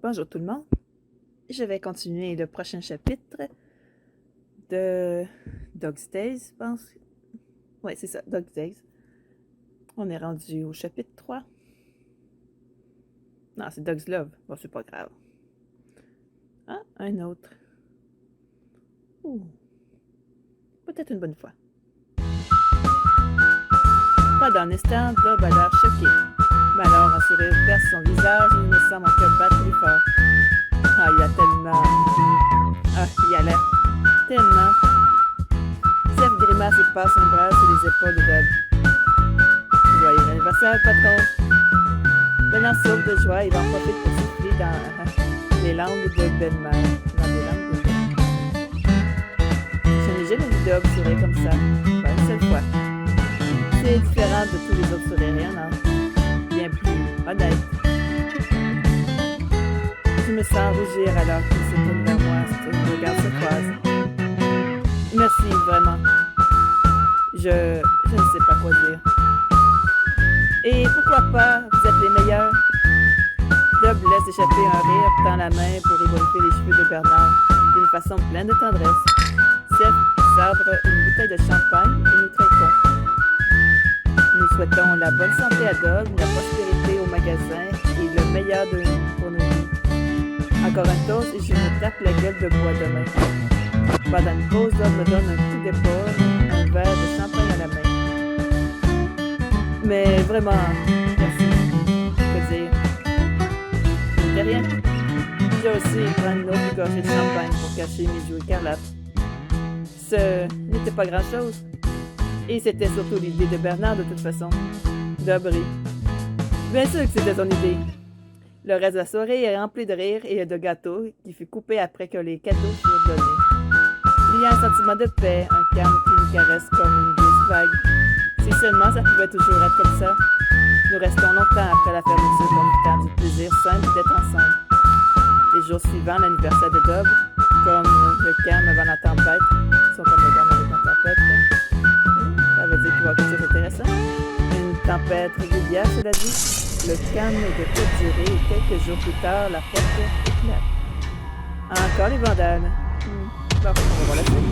Bonjour tout le monde. Je vais continuer le prochain chapitre de Dog's Days, je pense. Ouais, c'est ça, Dog's Days. On est rendu au chapitre 3. Non, c'est Dog's Love. Bon, c'est pas grave. Ah, un autre. Ouh. Peut-être une bonne fois. Pendant un instant, Bob a l'air choqué. Mais alors, un sourire perce son visage et il me semble encore battre plus fort. Ah, il a tellement... Ah, il a l'air tellement... Seth grimace et passe un bras sur les épaules de Bob. Joyeux anniversaire, patron! Bernard saute de joie et va en profiter pour souffler dans les langues de belle-mère. Dans les langues de belle-mère. Je n'ai jamais vu Bob sourire comme ça. Pas une seule fois. C'est différent de tous les autres sourires, non? Bien plus honnête. Je me sens rougir alors qu'il se tourne vers moi, nos regards se croisent. Merci, vraiment. Je ne sais pas quoi dire. Et pourquoi pas, vous êtes les meilleurs? Bob laisse échapper un rire, tend la main pour ébourifer les cheveux de Bernard d'une façon pleine de tendresse. Seth sabre une bouteille de champagne et nous traitons. Nous souhaitons la bonne santé à Bob, la prospérité au magasin et le meilleur pour nos vies. Encore un toast et je me tape la gueule de bois demain. Pendant une pause, Bob me donne un coup d'épaule, un verre de champagne à la main. Mais vraiment, merci. Que dire? De rien. J'ai aussi pris une autre gorgée de champagne pour cacher mes joues écarlates. Ce n'était pas grand-chose. Et c'était surtout l'idée de Bernard de toute façon. Bob rit. Bien sûr que c'était son idée. Le reste de la soirée est rempli de rire et de gâteaux qui fut coupé après que les cadeaux furent donnés. Il y a un sentiment de paix, un calme qui nous caresse comme une douce vague. Si seulement ça pouvait toujours être comme ça. Nous restons longtemps après la fermeture profitant du plaisir simple d'être ensemble. Les jours suivants l'anniversaire de Bob, comme le calme avant la tempête, sont comme le calme avec la tempête. Ça veut dire qu'il va y avoir quelque chose d'intéressant. Une tempête régulière, cela dit. Le calme de courte durée et quelques jours plus tard, la porte éclate. Encore les vandales. Bon, on va voir la suite.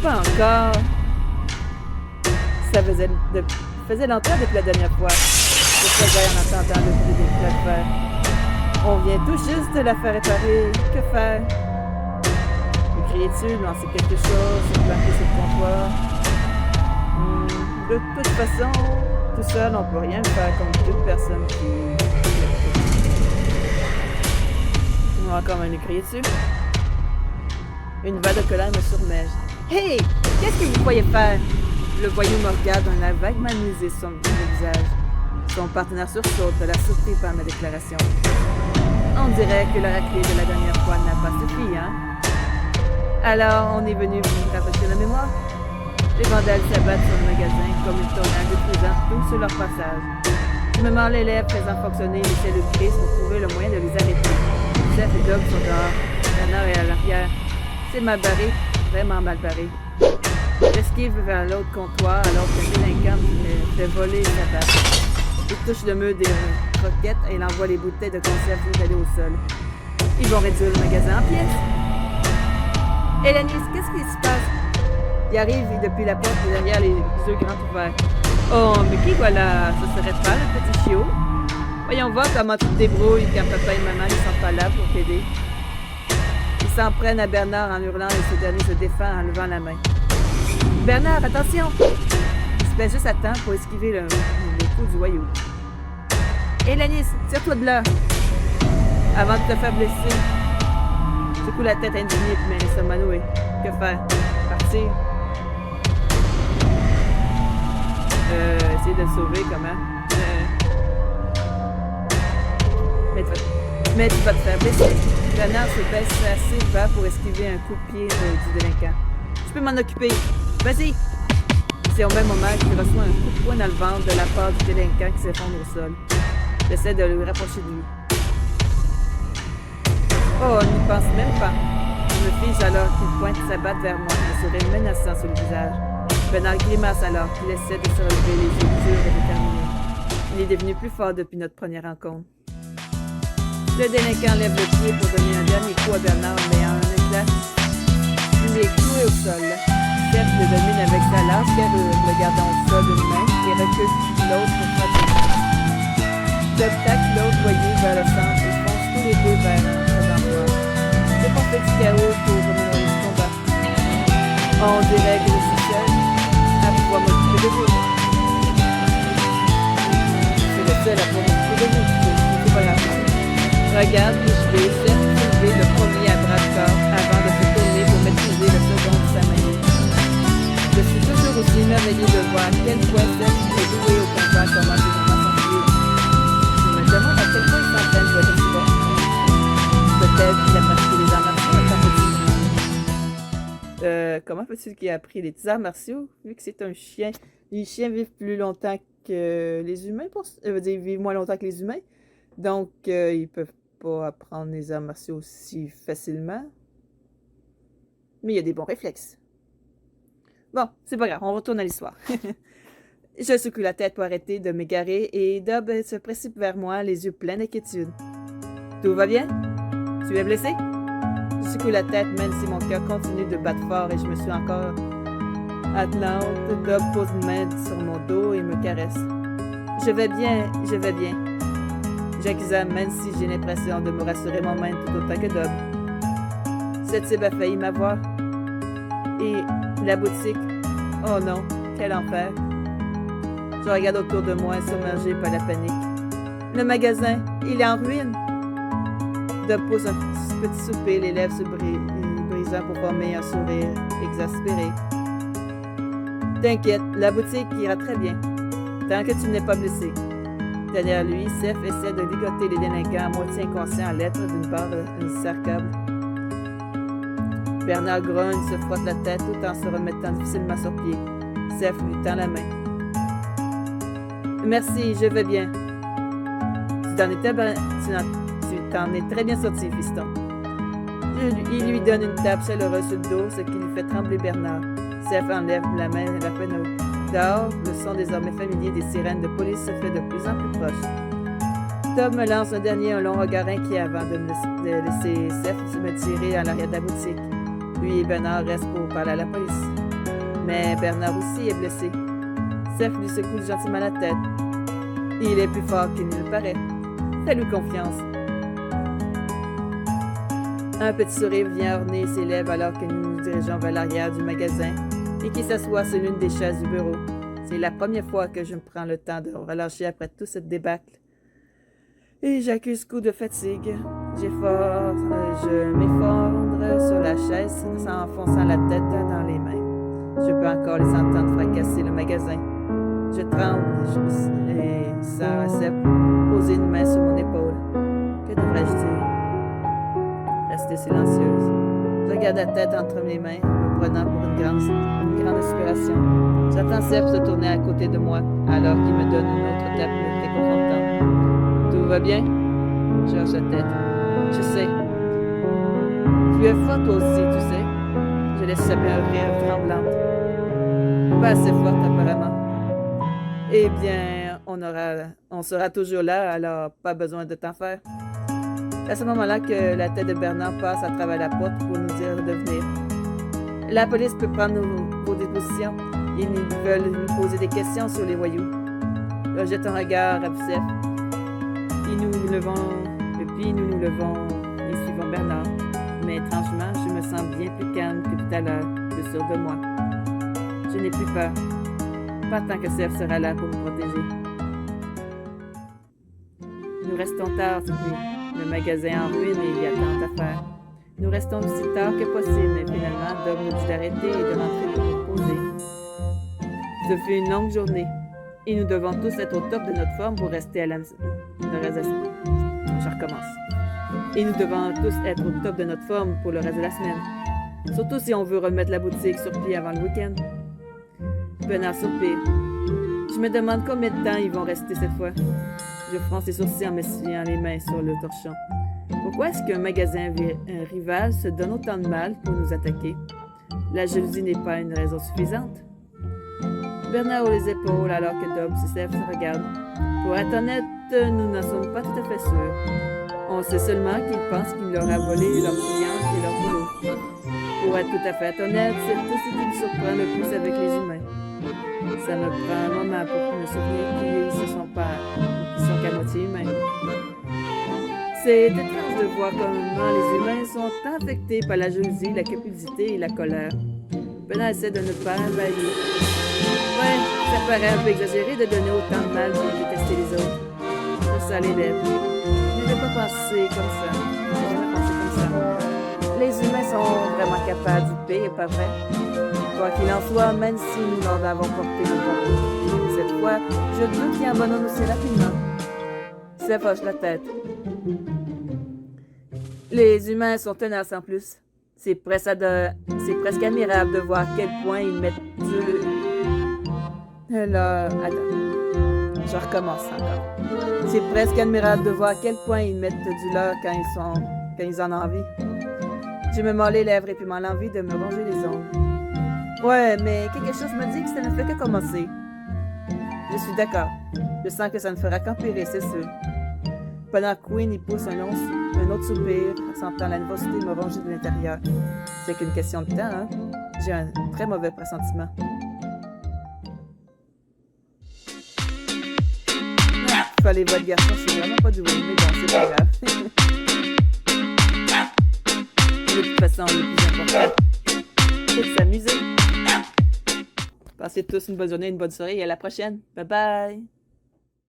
Pas encore. Ça faisait longtemps depuis la dernière fois. Je faisais en entendant le bruit des éclats de fer. On vient tout juste de la faire réparer. Que faire? Lui crier-tu, lancer quelque chose, se planter sur le comptoir? De toute façon, tout seul, on peut rien faire contre toute personne qui... On va quand même lui crier dessus. Une vague de colère me surmerge. Hey! Qu'est-ce que vous croyez faire? Le voyou me regarde d'un air vaguement amusé sur son visage. Son partenaire sursaute, la surpris par ma déclaration. On dirait que la raclée de la dernière fois n'a pas suffi, hein? Alors, on est venu vous rafraîchir la mémoire? Les vandales s'abattent sur le magasin comme une tornade détruisant tout sur leur passage. Je me mords les lèvres, faisant fonctionner l'essai de crise pour trouver le moyen de les arrêter. Seth et Doug sont dehors. Bernard est à l'arrière. C'est mal barré, vraiment mal barré. J'esquive vers l'autre comptoir alors que le délinquant me fait voler sa batte. Il touche le mur des croquettes et il envoie les bouteilles de conserve aller au sol. Ils vont réduire le magasin en pièces. Hélénis, qu'est-ce qui se passe? Il arrive depuis la porte derrière les yeux grands ouverts. Oh, mais qui voilà? Ce serait pas le petit chiot? Voyons voir comment tu te débrouilles quand papa et maman ne sont pas là pour t'aider. Ils s'en prennent à Bernard en hurlant et ce dernier se défend en levant la main. Bernard, attention! Il se fait juste à temps pour esquiver le coup du voyou. Hélénis, tire-toi de là! Avant de te faire blesser. Secoue la tête indignée puis mets les manoué. Que faire? Partir? Essayer de le sauver, comment? Mais tu vas te faire blesser. Bernard se baisse assez bas pour esquiver un coup de pied du délinquant. Je peux m'en occuper. Vas-y! C'est au même moment qu'il reçoit un coup de poing dans le ventre de la part du délinquant qui s'effondre au sol. J'essaie de le rapprocher de lui. Oh, on n'y pense même pas. Je me fige alors qu'il pointe sa batte vers moi, le sourire menaçant sur le visage. Bernard grimace alors qu'il essaie de se relever les yeux durs et déterminés. Il est devenu plus fort depuis notre première rencontre. Le délinquant lève le pied pour donner un dernier coup à Bernard, mais en un éclat, il est cloué au sol. Seth le domine avec sa large carrure, le gardant au sol d'une main et recule l'autre pour frapper. Dob tacle l'autre voyou vers le centre et fonce tous les deux vers un présentoir. C'est pas petit chaos pour mener le combat. On dirait que je suis seul à pouvoir m'occuper de vous. C'est le seul à pouvoir m'occuper de vous. C'est pas grave. Regarde que je vais soulever le premier à bras de corps avant de se tourner pour maîtriser le second de sa main. Je suis toujours aussi émerveillé de voir à quel point Seth est doué au combat comment ses mouvements sont fluides. Je me demande à quel point il s'entraîne pour être aussi bon. Peut-être qu'il a pratiqué les arts martiaux étant petit. Comment peut-il qu'il a appris les arts martiaux vu que c'est un chien? Les chiens vivent plus longtemps que les humains, ils vivent moins longtemps que les humains. Donc, ils peuvent pas apprendre les arts martiaux aussi facilement. Mais il y a des bons réflexes. Bon, c'est pas grave, on retourne à l'histoire. Je secoue la tête pour arrêter de m'égarer et Dob se précipite vers moi, les yeux pleins d'inquiétude. Tout va bien? Tu es blessé? Je secoue la tête même si mon cœur continue de battre fort et je me suis encore attelante. Dob pose une main sur mon dos et me caresse. Je vais bien, je vais bien. J'examine même si j'ai l'impression de me rassurer moi-même tout autant que Dob. Cette cible a failli m'avoir. Et la boutique. Oh non, quel enfer. Je regarde autour de moi, submergé par la panique. Le magasin, il est en ruine. Dob pose un petit soupir, les lèvres se brisant pour former un sourire exaspéré. T'inquiète, la boutique ira très bien, tant que tu n'es pas blessé. Derrière lui, Seth essaie de ligoter les délinquants à moitié inconscients à lettres d'une barre incercable. Bernard grogne, se frotte la tête tout en se remettant difficilement sur pied. Seth lui tend la main. Merci, je vais bien. Tu t'en es très bien sorti, fiston. Il lui donne une tape chaleureuse sur le dos, ce qui lui fait trembler Bernard. Seth enlève la main à la fenêtre. Dehors, le son désormais familier des sirènes de police se fait de plus en plus proche. Dob me lance un long regard inquiet avant de laisser Seth me tirer en l'arrière de la boutique. Lui et Bernard restent pour parler à la police. Mais Bernard aussi est blessé. Seth lui secoue gentiment la tête. Il est plus fort qu'il ne le paraît. Fais-lui confiance. Un petit sourire vient orner ses lèvres alors que nous nous dirigeons vers l'arrière du magasin et qui s'assoit sur l'une des chaises du bureau. C'est la première fois que je me prends le temps de relâcher après tout cette débâcle. Et j'accuse coup de fatigue. Je m'effondre sur la chaise en enfonçant la tête dans les mains. Je peux encore les entendre fracasser le magasin. Je tremble et sens Seth poser une main sur mon épaule. Que devrais-je dire? Rester silencieuse. Je regarde la tête entre mes mains, me prenant pour une grande inspiration. J'attends Seth se tourner à côté de moi, alors qu'il me donne une autre tape réconfortante. Tout va bien? Je hoche la tête. Je sais. Tu es forte toi aussi, tu sais. Je laisse échapper un rire tremblante. Pas assez forte, apparemment. Eh bien, on sera toujours là, alors pas besoin de t'en faire. C'est à ce moment-là que la tête de Bernard passe à travers la porte pour nous dire de venir. La police peut prendre vos dispositions. Ils veulent nous poser des questions sur les voyous. Je jette un regard à Seth. Puis nous nous levons et suivons Bernard. Mais étrangement, je me sens bien plus calme que tout à l'heure, plus sûr de moi. Je n'ai plus peur. Pas tant que Seth sera là pour me protéger. Nous restons tard cette nuit. Le magasin en ruine et il y a tant à faire. Nous restons aussi tard que possible, mais finalement, Dob nous dit d'arrêter et de rentrer pour nous reposer. Ce fut une longue journée, et nous devons tous être au top de notre forme pour rester à la... Je recommence. Et nous devons tous être au top de notre forme pour le reste de la semaine. Surtout si on veut remettre la boutique sur pied avant le week-end. Bernard soupire. Je me demande combien de temps ils vont rester cette fois. Je fronce les sourcils en m'essuyant les mains sur le torchon. Pourquoi est-ce qu'un magasin rival se donne autant de mal pour nous attaquer? La jalousie n'est pas une raison suffisante. Bernard haut les épaules alors que Dob et Seth se regardent. Pour être honnête, nous n'en sommes pas tout à fait sûrs. On On sait seulement qu'ils pensent qu'il leur a volé leur cliente et leur boulot. Pour être tout à fait honnête, c'est tout ce qui me surprend le plus avec les humains. Ça me prend un moment pour me souvenir qu'ils ne sont pas, qu'ils sont qu'à moitié humains. C'est étrange de voir comment les humains sont affectés par la jalousie, la cupidité et la colère. Benoît essaie de ne pas envahir. Ouais, ça paraît un peu exagéré de donner autant de mal pour détester les autres. Ça les lèvres. Je n'ai pas pensé comme ça. Je n'ai pas pensé comme ça. Les humains sont vraiment capables du pire, pas vrai? Quoi qu'il en soit, même si nous leur avons porté le bon. Cette fois, je doute qu'il abandonne aussi rapidement. Ça fâche la tête. Les humains sont tenaces en plus. C'est presque admirable de voir à quel point ils mettent du... Là, attends. Je recommence encore. C'est presque admirable de voir à quel point ils mettent du leur quand ils en ont envie. Je me mords les lèvres et puis m'en envie de me ronger les ongles. Ouais, mais quelque chose me dit que ça ne fait que commencer. Je suis d'accord. Je sens que ça ne fera qu'empirer, c'est sûr. Pendant que Queen y pousse un autre soupir, sentant la nervosité me ronger de l'intérieur. C'est qu'une question de temps, hein? J'ai un très mauvais pressentiment. Fallait votre garçon, je suis vraiment pas doué, mais bon, c'est pas grave. De toute façon, le plus important, c'est de s'amuser. Passez tous une bonne journée, une bonne soirée et à la prochaine. Bye bye!